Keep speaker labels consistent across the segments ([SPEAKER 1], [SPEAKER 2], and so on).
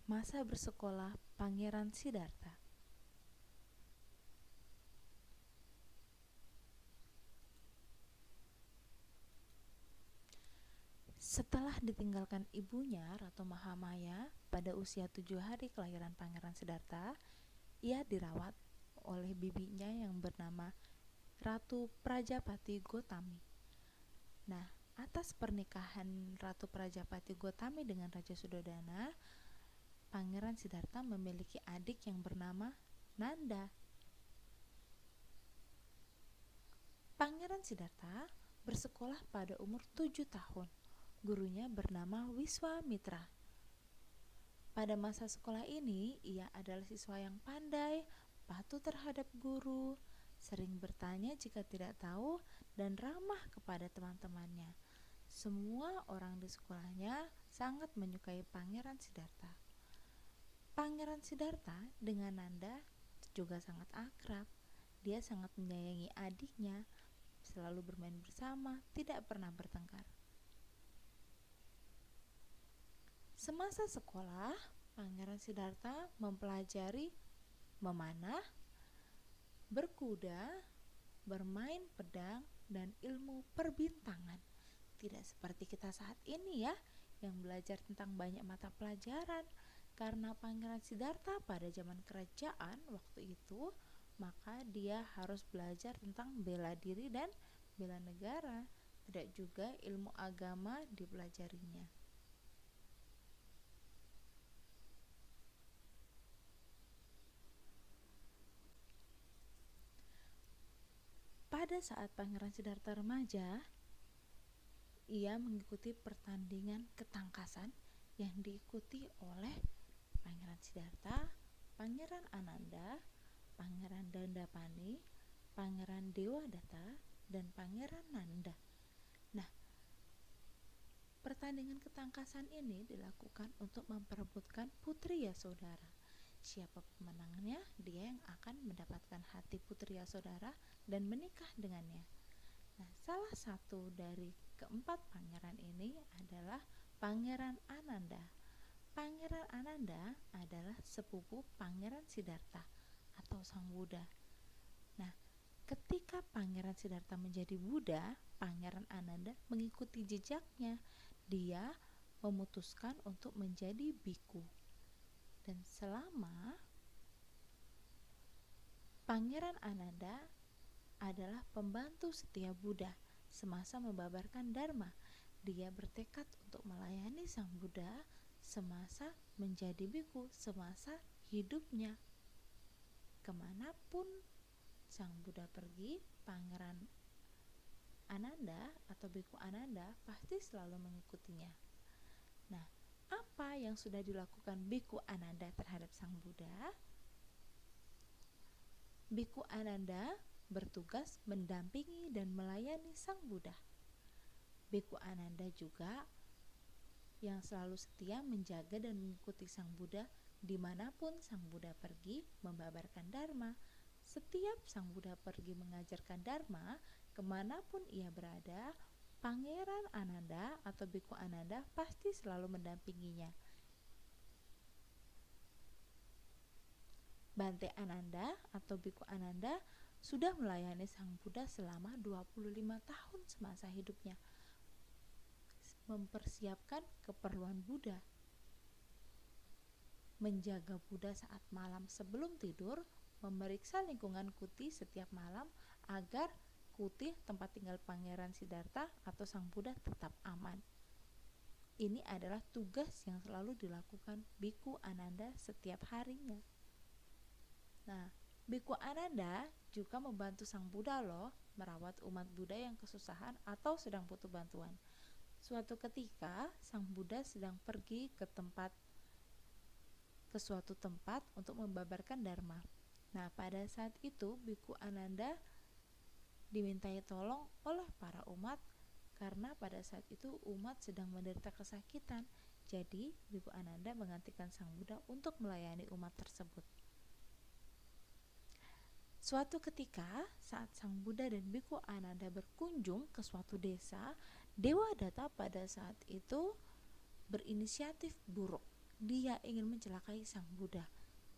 [SPEAKER 1] Masa bersekolah Pangeran Siddhartha. Setelah ditinggalkan ibunya, Ratu Mahamaya, pada usia 7 hari kelahiran Pangeran Siddhartha, ia dirawat oleh bibinya yang bernama Ratu Prajapati Gotami. Nah, atas pernikahan Ratu Prajapati Gotami dengan Raja Suddhodana, Pangeran Siddhartha memiliki adik yang bernama Nanda. Pangeran Siddhartha bersekolah pada umur 7 tahun. Gurunya bernama Wiswamitra. Pada masa sekolah ini, ia adalah siswa yang pandai, patuh terhadap guru, sering bertanya jika tidak tahu, dan ramah kepada teman-temannya. Semua orang di sekolahnya sangat menyukai Pangeran Siddhartha. Pangeran Siddhartha dengan Nanda juga sangat akrab. Dia sangat menyayangi adiknya, selalu bermain bersama, tidak pernah bertengkar. Semasa sekolah, Pangeran Siddhartha mempelajari memanah, berkuda, bermain pedang, dan ilmu perbintangan. Tidak seperti kita saat ini ya, yang belajar tentang banyak mata pelajaran. Karena Pangeran Siddhartha pada zaman kerajaan waktu itu, maka dia harus belajar tentang bela diri dan bela negara. Tidak juga ilmu agama dipelajarinya. Pada saat Pangeran Siddhartha remaja, ia mengikuti pertandingan ketangkasan yang diikuti oleh Pangeran Siddhartha, Pangeran Ananda, Pangeran Dandapani, Pangeran Dewadatta, dan Pangeran Nanda. Nah, pertandingan ketangkasan ini dilakukan untuk memperebutkan putri Yasodhara. Siapa pemenangnya, dia yang akan mendapatkan hati putri Yasodhara dan menikah dengannya. Nah, salah satu dari keempat pangeran ini adalah Pangeran Ananda. Pangeran Ananda adalah sepupu Pangeran Siddhartha atau Sang Buddha. Nah, ketika Pangeran Siddhartha menjadi Buddha, Pangeran Ananda mengikuti jejaknya. Dia memutuskan untuk menjadi biku. Dan selama Pangeran Ananda adalah pembantu setia Buddha semasa membabarkan Dharma. Dia bertekad untuk melayani Sang Buddha semasa menjadi biku, semasa hidupnya. Kemanapun Sang Buddha pergi, Pangeran Ananda atau biku Ananda pasti selalu mengikutinya. Nah, apa yang sudah dilakukan biku Ananda terhadap Sang Buddha? Biku Ananda bertugas mendampingi dan melayani Sang Buddha. Biku Ananda juga yang selalu setia menjaga dan mengikuti Sang Buddha dimanapun Sang Buddha pergi membabarkan Dharma. Setiap Sang Buddha pergi mengajarkan Dharma, kemanapun ia berada, Pangeran Ananda atau Biku Ananda pasti selalu mendampinginya. Bante Ananda atau Biku Ananda sudah melayani Sang Buddha selama 25 tahun semasa hidupnya, mempersiapkan keperluan Buddha, menjaga Buddha saat malam sebelum tidur, memeriksa lingkungan kuti setiap malam agar kuti tempat tinggal Pangeran Siddhartha atau Sang Buddha tetap aman. Ini adalah tugas yang selalu dilakukan Biku Ananda setiap harinya. Nah, Biku Ananda juga membantu Sang Buddha loh, merawat umat Buddha yang kesusahan atau sedang butuh bantuan. Suatu ketika, Sang Buddha sedang pergi ke suatu tempat untuk membabarkan Dharma. Nah, pada saat itu Biku Ananda dimintai tolong oleh para umat karena pada saat itu umat sedang menderita kesakitan. Jadi, Biku Ananda menggantikan Sang Buddha untuk melayani umat tersebut. Suatu ketika, saat Sang Buddha dan Biku Ananda berkunjung ke suatu desa, Dewadatta pada saat itu berinisiatif buruk. dia ingin mencelakai sang Buddha.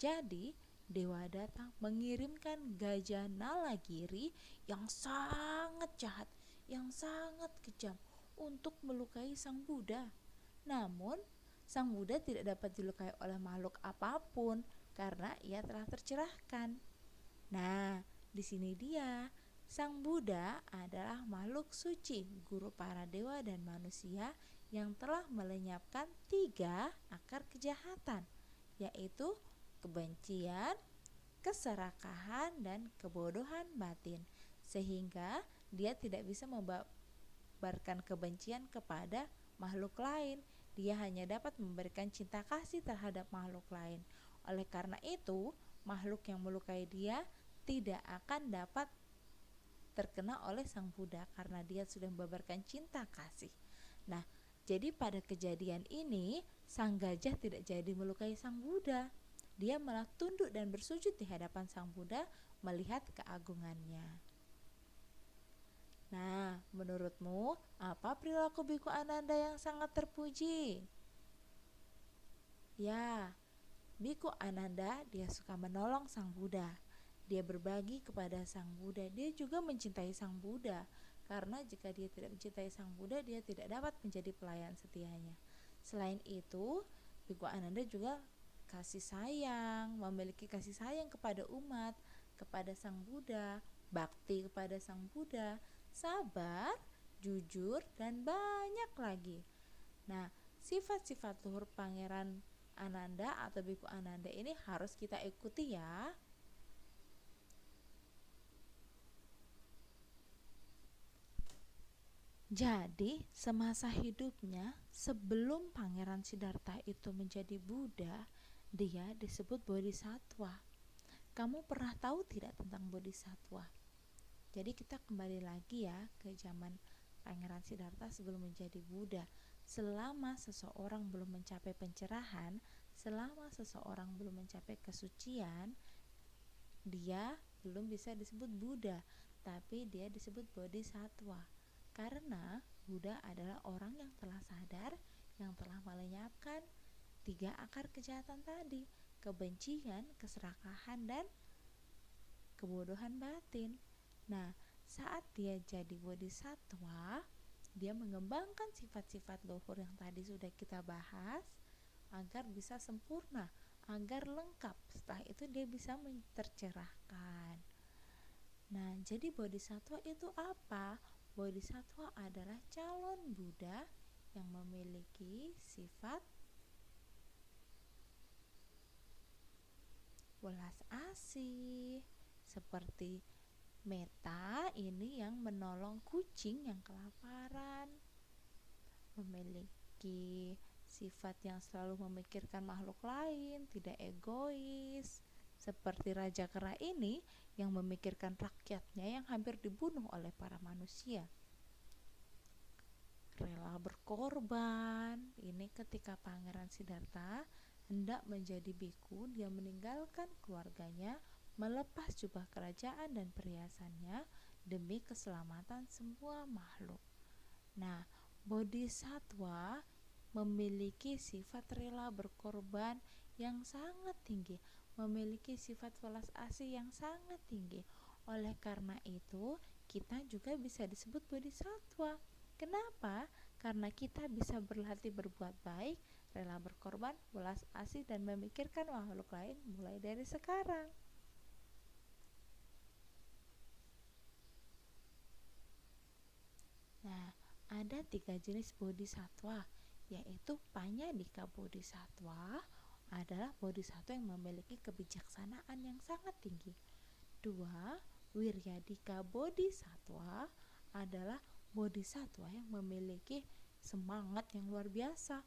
[SPEAKER 1] Jadi dewa datang mengirimkan gajah Nalagiri yang sangat jahat, yang sangat kejam untuk melukai sang Buddha. Namun sang Buddha tidak dapat dilukai oleh makhluk apapun karena ia telah tercerahkan. Nah, di sini dia. Sang Buddha adalah makhluk suci, guru para dewa dan manusia yang telah melenyapkan 3 akar kejahatan, yaitu kebencian, keserakahan, dan kebodohan batin, sehingga dia tidak bisa membabarkan kebencian kepada makhluk lain. Dia hanya dapat memberikan cinta kasih terhadap makhluk lain. Oleh karena itu, makhluk yang melukai dia tidak akan dapat terkena oleh sang Buddha karena dia sudah membabarkan cinta kasih. Nah, jadi pada kejadian ini sang gajah tidak jadi melukai sang Buddha. Dia malah tunduk dan bersujud di hadapan sang Buddha melihat keagungannya. Nah, menurutmu apa perilaku Biku Ananda yang sangat terpuji? Ya, Biku Ananda dia suka menolong sang Buddha. Dia berbagi kepada sang Buddha. Dia juga mencintai sang Buddha, karena jika dia tidak mencintai sang Buddha, dia tidak dapat menjadi pelayan setianya. Selain itu, Biku Ananda juga kasih sayang, memiliki kasih sayang kepada umat, kepada sang Buddha, bakti kepada sang Buddha, sabar, jujur, dan banyak lagi. Nah, sifat-sifat luhur Pangeran Ananda atau Biku Ananda ini harus kita ikuti ya. Jadi, semasa hidupnya sebelum Pangeran Siddhartha itu menjadi Buddha, dia disebut Bodhisattva. Kamu pernah tahu tidak tentang Bodhisattva? Jadi kita kembali lagi ya ke zaman Pangeran Siddhartha sebelum menjadi Buddha. Selama seseorang belum mencapai pencerahan, selama seseorang belum mencapai kesucian, dia belum bisa disebut Buddha, tapi dia disebut Bodhisattva. Karena Buddha adalah orang yang telah sadar, yang telah melenyapkan 3 akar kejahatan tadi, kebencian, keserakahan, dan kebodohan batin. Nah, saat dia jadi Bodhisattva, dia mengembangkan sifat-sifat luhur yang tadi sudah kita bahas agar bisa sempurna, agar lengkap. Setelah itu dia bisa tercerahkan. Nah, jadi Bodhisattva itu apa? Bodhisattva adalah calon Buddha yang memiliki sifat welas asih, seperti Meta ini yang menolong kucing yang kelaparan, memiliki sifat yang selalu memikirkan makhluk lain, tidak egois, seperti Raja Kera ini yang memikirkan rakyatnya yang hampir dibunuh oleh para manusia. Rela berkorban, ini ketika Pangeran Siddhartha hendak menjadi biku, dia meninggalkan keluarganya, melepas jubah kerajaan dan perhiasannya demi keselamatan semua makhluk. Nah, Bodhisattva memiliki sifat rela berkorban yang sangat tinggi, memiliki sifat welas asih yang sangat tinggi. Oleh karena itu, kita juga bisa disebut Bodhisattva. Kenapa? Karena kita bisa berlatih berbuat baik, rela berkorban, welas asih, dan memikirkan makhluk lain mulai dari sekarang. Nah, ada 3 jenis Bodhisattva, yaitu Panyadika Bodhisattva adalah Bodhisattva yang memiliki kebijaksanaan yang sangat tinggi. 2. Wiryadika Bodhisattva adalah Bodhisattva yang memiliki semangat yang luar biasa.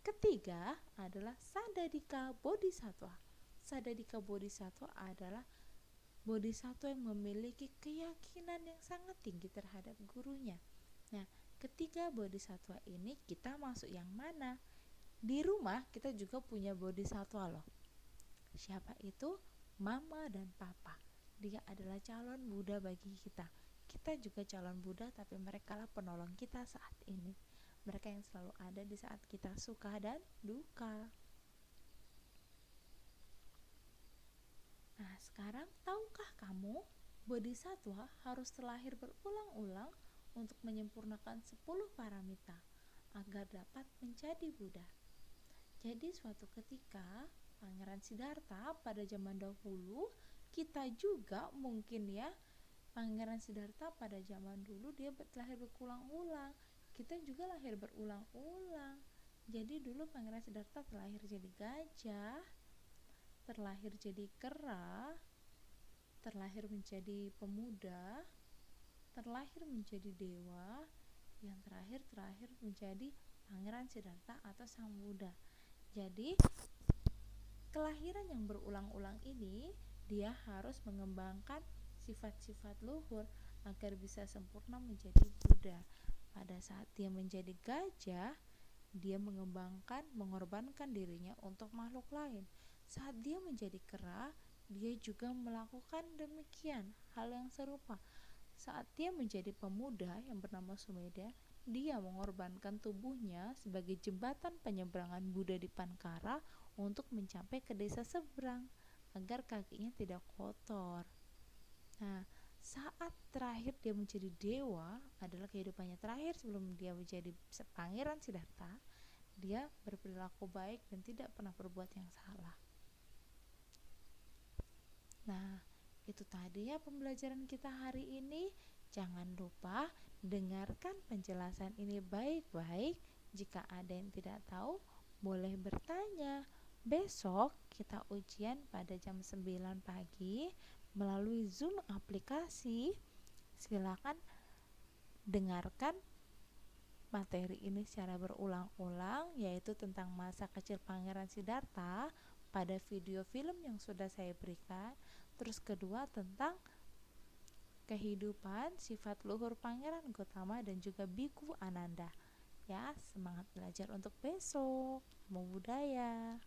[SPEAKER 1] Ketiga adalah Sadadika Bodhisattva. Sadadika Bodhisattva adalah Bodhisattva yang memiliki keyakinan yang sangat tinggi terhadap gurunya. Nah, ketiga Bodhisattva ini kita masuk yang mana? Di rumah kita juga punya Bodhisattva loh. Siapa itu? Mama dan Papa. Dia adalah calon Buddha bagi kita. Kita juga calon Buddha, tapi mereka lah penolong kita saat ini. Mereka yang selalu ada di saat kita suka dan duka. Nah, sekarang tahukah kamu Bodhisattva harus terlahir berulang-ulang untuk menyempurnakan 10 paramita agar dapat menjadi Buddha. Jadi suatu ketika Pangeran Siddhartha pada zaman dahulu, kita juga mungkin ya, Pangeran Siddhartha pada zaman dulu dia lahir berulang-ulang. Kita juga lahir berulang-ulang. Jadi dulu Pangeran Siddhartha terlahir jadi gajah, terlahir jadi kera, terlahir menjadi pemuda, terlahir menjadi dewa, yang terakhir menjadi Pangeran Siddhartha atau Sang Buddha. Jadi kelahiran yang berulang-ulang ini dia harus mengembangkan sifat-sifat luhur agar bisa sempurna menjadi Buddha. Pada saat dia menjadi gajah, dia mengorbankan dirinya untuk makhluk lain. Saat dia menjadi kera, dia juga melakukan demikian, hal yang serupa. Saat dia menjadi pemuda yang bernama Sumedha, dia mengorbankan tubuhnya sebagai jembatan penyeberangan Buddha di Pankara untuk mencapai ke desa seberang agar kakinya tidak kotor. Nah, saat terakhir dia menjadi dewa adalah kehidupannya terakhir sebelum dia menjadi Pangeran Siddhartha. Dia berperilaku baik dan tidak pernah berbuat yang salah. Nah, itu tadi ya pembelajaran kita hari ini. Jangan lupa dengarkan penjelasan ini baik-baik. Jika ada yang tidak tahu, boleh bertanya. Besok kita ujian pada jam 9 pagi melalui Zoom aplikasi. Silakan dengarkan materi ini secara berulang-ulang, yaitu tentang masa kecil Pangeran Siddhartha pada video film yang sudah saya berikan. Terus kedua tentang kehidupan sifat luhur Pangeran Gotama dan juga Biku Ananda. Ya, semangat belajar untuk besok. Namo Buddhaya.